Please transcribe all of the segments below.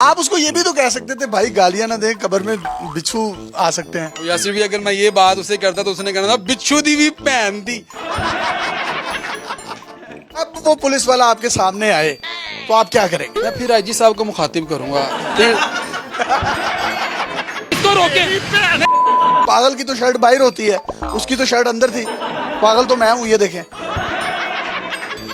आप उसको ये भी तो कह सकते थे भाई गालियां ना दें, कब्र में बिच्छू आ सकते हैं। यासिर भी अगर मैं ये बात उसे करता तो उसने कहना था बिच्छू दी भी पहन दी। अब वो पुलिस वाला आपके सामने आए तो आप क्या करेंगे? मैं फिर आईजी साहब को मुखातिब करूंगा, फिर इसको रोके। पागल की तो शर्ट बाहर होती है, उसकी तो शर्ट अंदर थी। पागल तो मैं हूँ, ये देखें।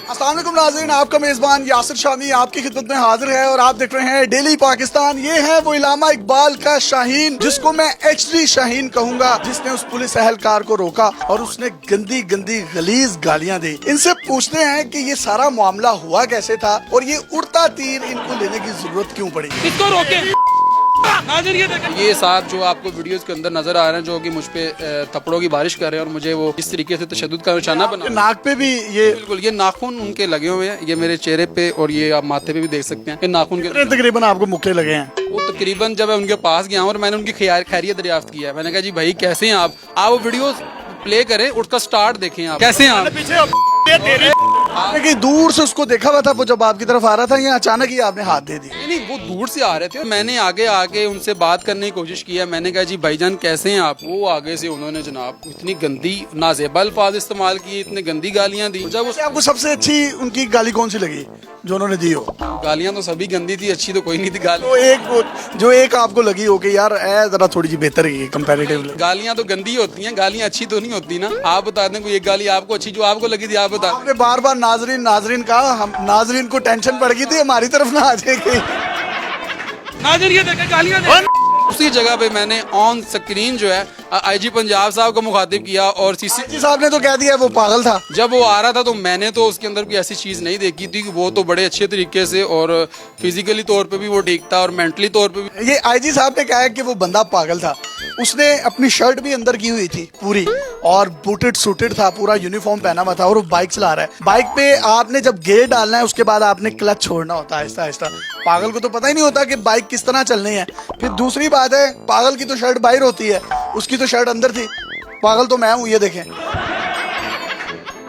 अस्सलाम वालेकुम नाज़रीन, आपका मेज़बान यासिर शामी आपकी खिदमत में हाजिर है और आप देख रहे हैं डेली पाकिस्तान। ये है वो इलामा इकबाल का शाहीन, जिसको मैं HD शाहीन कहूंगा, जिसने उस पुलिस एहलकार को रोका और उसने गंदी गंदी गलीज गालियां दी। इनसे पूछते हैं कि ये सारा मामला हुआ कैसे था और ये उड़ता तीर इनको लेने की जरूरत क्यों पड़ी। इसको रोके। ये साहब जो आपको वीडियोस के अंदर नजर आ रहे हैं, जो कि मुझ पे थप्पड़ों की बारिश कर रहे हैं और मुझे वो इस तरीके से तशद्दुद का निशाना बना। नाक पे भी ये बिल्कुल, ये नाखून उनके लगे हुए हैं, ये मेरे चेहरे पे और ये आप माथे पे भी देख सकते हैं, ये नाखून के तकरीबन आपको मुक्के लगे हैं। वो तकरीबन जब मैं उनके पास गया और मैंने उनकी खैरियत दरियाफ्त किया, मैंने कहा जी भाई कैसे हैं आप वो वीडियो प्ले करें, उसका स्टार्ट देखें आप कैसे हैं आप। कि दूर से उसको देखा हुआ था वो जब आपकी तरफ आ रहा था, या अचानक ही आपने हाथ दे दी? नहीं, वो दूर से आ रहे थे, मैंने आगे आके उनसे बात करने की कोशिश किया। मैंने कहा जी भाईजान कैसे हैं आप। वो आगे से उन्होंने जनाब इतनी गंदी नाजेबा अल्फाज इस्तेमाल किए, इतनी गंदी गालियां दी। जब आपको सबसे अच्छी उनकी गाली कौन सी लगी जो उन्होंने दी हो? गालियां तो सभी गंदी थी, अच्छी तो कोई नहीं थी गाली। तो जो एक आपको लगी हो कि यार जरा थोड़ी सी बेहतर है कंपैरेटिवली। गालियां तो गंदी होती हैं, गालियां अच्छी तो नहीं होती ना। आप बता दें कोई एक गाली आपको अच्छी जो आपको लगी थी, आप बता। आपने बार बार नाजरीन कहा, हम नाजरीन को टेंशन पड़ गई थी हमारी तरफ ना आ जाएगी। नाज़रीन ये देखें गालियां। उसी जगह पे मैंने ऑन स्क्रीन जो है IG पंजाब साहब को मुखातिब किया और CC साहब ने तो कह दिया वो पागल था। जब वो आ रहा था तो मैंने तो उसके अंदर कोई ऐसी चीज़ नहीं देखी थी कि वो तो बड़े अच्छे तरीके से और फिजिकली तौर पे भी वो ठीक था और मेंटली तौर पे भी। ये IG साहब ने कहा है कि वो बंदा पागल था। उसने अपनी शर्ट भी अंदर की हुई थी पूरी और बूटेड सूटेड था, पूरा यूनिफॉर्म पहना हुआ था और वो बाइक चला रहा है। बाइक पे आपने जब गियर डालना है उसके बाद आपने क्लच छोड़ना होता है आहिस्ता आहिस्ता। पागल को तो पता ही नहीं होता कि बाइक किस तरह चलनी है। फिर दूसरी बात है, पागल की तो शर्ट बाहर होती है, उसकी तो शर्ट अंदर थी। पागल तो मैं हूँ, ये देखें।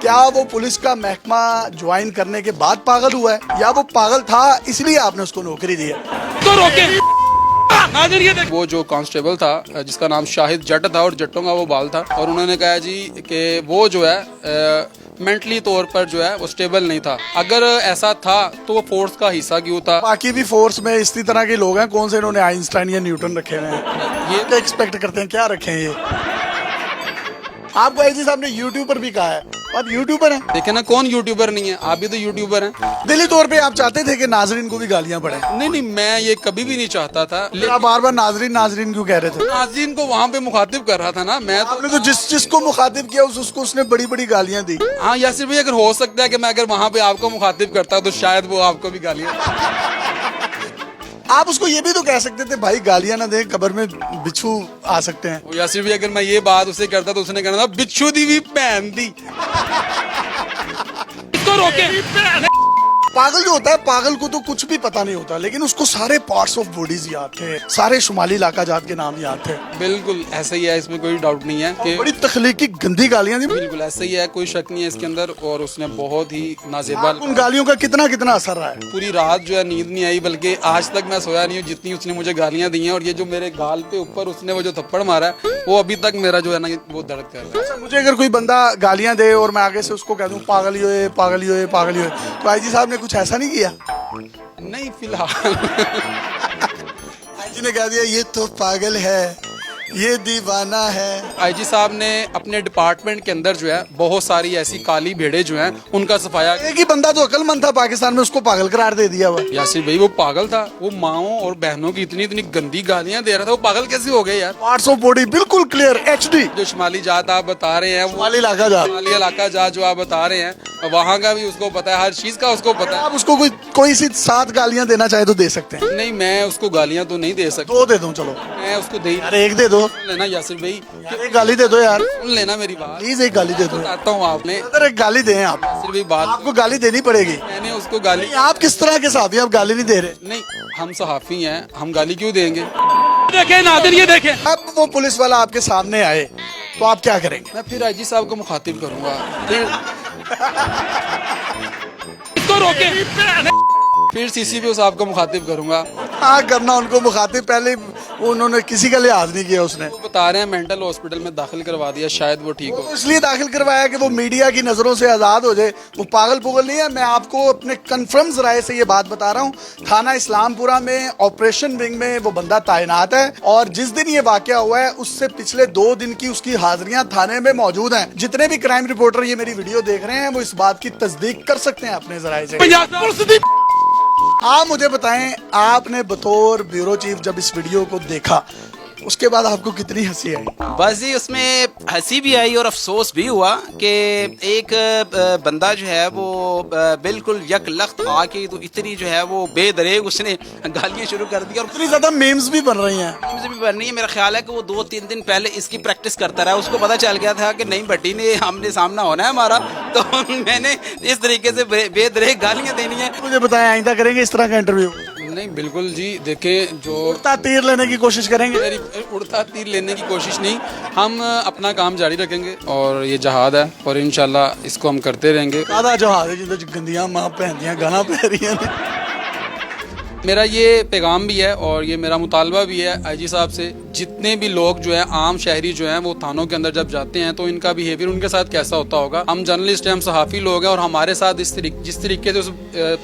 क्या वो पुलिस का महकमा ज्वाइन करने के बाद पागल हुआ है या वो पागल था इसलिए आपने उसको नौकरी दी है? तो रोके। वो जो कांस्टेबल था जिसका नाम शाहिद जट था और जट्टों का वो बाल था, और उन्होंने कहा जी कि वो जो है मेंटली तौर पर जो है वो स्टेबल नहीं था। अगर ऐसा था तो वो फोर्स का हिस्सा क्यों था? बाकी भी फोर्स में इसी तरह के लोग हैं, कौन से इन्होंने आइंस्टाइन या न्यूटन रखे हुए हैं? ये क्या एक्सपेक्ट करते हैं, क्या रखे हैं ये? आपको IG साहब ने यूट्यूबर भी कहा है, आप यूट्यूबर हैं। देखे ना, कौन यूट्यूबर नहीं है, आप भी तो यूट्यूबर हैं। दिली तौर पे आप चाहते थे कि नाजरीन को भी गालियां पड़े? नहीं, मैं ये कभी भी नहीं चाहता था। आप बार बार नाजरीन क्यों कह रहे थे? नाज़रीन को वहाँ पे मुखातिब कर रहा था ना मैं। आपने तो जिसको मुखातिब किया उसको उसने बड़ी बड़ी गालियां दी। हाँ यासिर भाई, अगर हो सकता है कि मैं अगर वहाँ पे आपको मुखातिब करता तो शायद वो आपको भी गालियाँ। आप उसको ये भी तो कह सकते थे भाई गालियां ना दें, कब्र में बिच्छू आ सकते हैं। यासिर भाई अगर मैं ये बात उसे करता तो उसने कहना था बिच्छू दी भी पहन दी। इसको रोके। पागल जो होता है, पागल को तो कुछ भी पता नहीं होता, लेकिन उसको सारे पार्ट्स ऑफ बॉडीज याद थे, सारे शुमाली इलाका जात के नाम याद थे। बिल्कुल ऐसा ही है, इसमें कोई डाउट नहीं है कि बड़ी तख्लीकी गंदी गालियां दी। बिल्कुल ऐसा ही है, कोई शक नहीं है इसके अंदर। और उसने बहुत ही नाजेबा उन गालियों का कितना असर रहा है? पूरी रात जो है नींद नहीं आई, बल्कि आज तक मैं सोया नहीं हूँ जितनी उसने मुझे गालियां दी हैं। और ये जो मेरे गाल पे ऊपर उसने वो जो थप्पड़ मारा है, वो अभी तक मेरा जो है ना वो दर्द कर रहा है। मुझे अगर कोई बंदा गालियां दे और मैं आगे से उसको कह दूं पागल ही होए, तो IG साहब ने कुछ ऐसा नहीं किया? नहीं, फिलहाल IG ने कह दिया ये तो पागल है, ये दीवाना है। IG साहब ने अपने डिपार्टमेंट के अंदर जो है बहुत सारी ऐसी काली भेड़े जो हैं उनका सफाया। एक ही बंदा तो अक्लमंद था पाकिस्तान में, उसको पागल करार दे दिया हुआ। यासिर भाई वो पागल था, वो माओ और बहनों की इतनी गंदी गालियां दे रहा था, वो पागल कैसे हो गए यार? पार्ट्स ऑफ बॉडी बिल्कुल क्लियर HD। जो शुमाली जात आप बता रहे हैं, शुमाली इलाका जात, शुमाली इलाका जात जो आप बता रहे हैं, वहाँ का भी उसको पता है, हर चीज का उसको पता है। आप उसको कोई सी 7 गालियां देना चाहे तो दे सकते हैं। नहीं, मैं उसको गालियां तो नहीं दे सकता। 2 दे दूं, चलो मैं उसको दे यार 1 दे दो। लेना यासिर भाई, एक गाली दे दो यार, सुन लेना मेरी बात, प्लीज एक गाली दे दो। बताता हूँ आपने। एक गाली दें आप। यासिर भाई बात आपको गाली देनी पड़ेगी। मैंने उसको गाली। आप किस तरह के साहब, आप गाली नहीं दे रहे? नहीं, हम सहाफी हैं, हम गाली क्यों देंगे? देखें नाज़रीन, ये देखें। अब वो पुलिस वाला आपके सामने आए तो आप क्या करेंगे? मैं फिर IG साहब को मुखातिब करूंगा, फिर इसको रोके। फिर CCPO साहब को मुखातिब करूंगा। हाँ करना उनको मुखातिब, पहले उन्होंने किसी का लिहाज नहीं किया उसने। वो बता रहे हैं मेंटल हॉस्पिटल में दाखिल करवा दिया, शायद वो ठीक तो हो। इसलिए दाखिल करवाया कि वो मीडिया की नज़रों से आज़ाद हो जाए। वो पागल पुगल नहीं है, मैं आपको अपने कन्फर्म ज़राए से ये बात बता रहा हूँ। थाना इस्लामपुरा में ऑपरेशन विंग में वो बंदा तैनात है, और जिस दिन ये वाकया हुआ है उससे पिछले 2 दिन की उसकी हाजिरियां थाने में मौजूद हैं। जितने भी क्राइम रिपोर्टर ये मेरी वीडियो देख रहे हैं वो इस बात की तस्दीक कर सकते हैं अपने ज़राए से। आप मुझे बताएं, आपने बतौर ब्यूरो चीफ जब इस वीडियो को देखा उसके बाद आपको कितनी हंसी आई? बस जी उसमें हंसी भी आई और अफसोस भी हुआ कि एक बंदा जो है वो बिल्कुल यकलख्त आके तो इतनी जो है वो बेदरेग उसने गालियाँ शुरू कर दी, और इतनी ज्यादा मीम्स भी बन रही हैं। मीम्स भी बन रही है। मेरा ख्याल है कि वो 2-3 दिन पहले इसकी प्रैक्टिस करता रहा, उसको पता चल गया था कि नहीं भट्टी ने आमने सामना होना है हमारा, तो मैंने इस तरीके से बेदरेग गालियाँ देनी है। मुझे बताएं, आइंदा करेंगे इस तरह का इंटरव्यू? नहीं बिल्कुल जी, देखें जो उड़ता तीर लेने की कोशिश करेंगे? उड़ता तीर लेने की कोशिश नहीं, हम अपना काम जारी रखेंगे और ये जहाद है और इंशाल्लाह इसको हम करते रहेंगे। आधा जहाज है जिंदे गंदियां मां पहनदियां गाना पह रही हैं। मेरा ये पैगाम भी है और ये मेरा मुतालबा भी है आईजी साहब से, जितने भी लोग जो है आम शहरी जो हैं वो थानों के अंदर जब जाते हैं तो इनका बिहेवियर उनके साथ कैसा होता होगा। हम जर्नलिस्ट हैं, हम सहाफ़ी लोग हैं, और हमारे साथ जिस तरीके से उस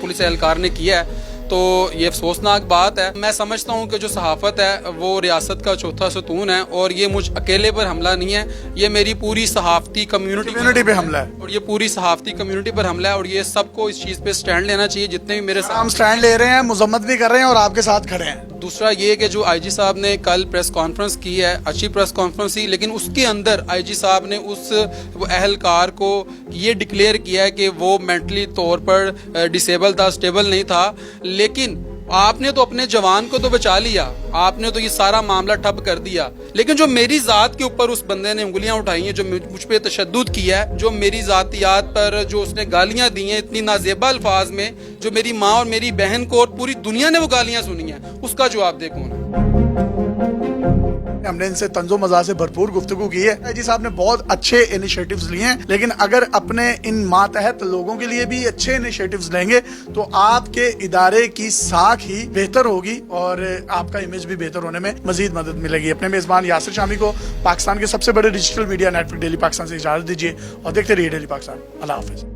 पुलिस एहलकार ने किया है तो ये अफसोसनाक बात है। मैं समझता हूँ कि जो सहाफ़त है वो रियासत का चौथा सतून है, और ये मुझ अकेले पर हमला नहीं है, ये मेरी पूरी सहाफ़ती कम्युनिटी पे हमला है, और ये पूरी सहाफ़ती कम्युनिटी पर हमला है, और ये सबको इस चीज़ पे स्टैंड लेना चाहिए। जितने भी मेरे साथ हम स्टैंड ले रहे हैं, मुजम्मत भी कर रहे हैं और आपके साथ खड़े हैं। दूसरा ये कि जो आईजी साहब ने कल प्रेस कॉन्फ्रेंस की है, अच्छी प्रेस कॉन्फ्रेंस थी, लेकिन उसके अंदर आईजी साहब ने उस अहलकार को ये डिक्लेयर किया है कि वो मेंटली तौर पर डिसेबल था, स्टेबल नहीं था। लेकिन आपने तो अपने जवान को तो बचा लिया, आपने तो ये सारा मामला ठप कर दिया, लेकिन जो मेरी जात के ऊपर उस बंदे ने उंगलियां उठाई हैं, जो मुझ पे तशद्दुद किया है, जो मेरी जातियात पर जो उसने गालियां दी हैं इतनी नाजेबा अल्फाज में, जो मेरी माँ और मेरी बहन को और पूरी दुनिया ने वो गालियां सुनी हैं, उसका जवाब दे कौन? हमने इनसे तंजो मजा से भरपूर गुफ्तगू की है। जी साहब ने बहुत अच्छे इनिशिएटिव्स लिए हैं, लेकिन अगर अपने इन मातहत लोगों के लिए भी अच्छे इनिशिएटिव्स लेंगे तो आपके इदारे की साख ही बेहतर होगी और आपका इमेज भी बेहतर होने में मजीद मदद मिलेगी। अपने मेजबान यासिर शामी को पाकिस्तान के सबसे बड़े digital media network daily Pakistan से इजाजत दीजिए और देखते रहिए डेली पाकिस्तान। अल्लाह हाफिज।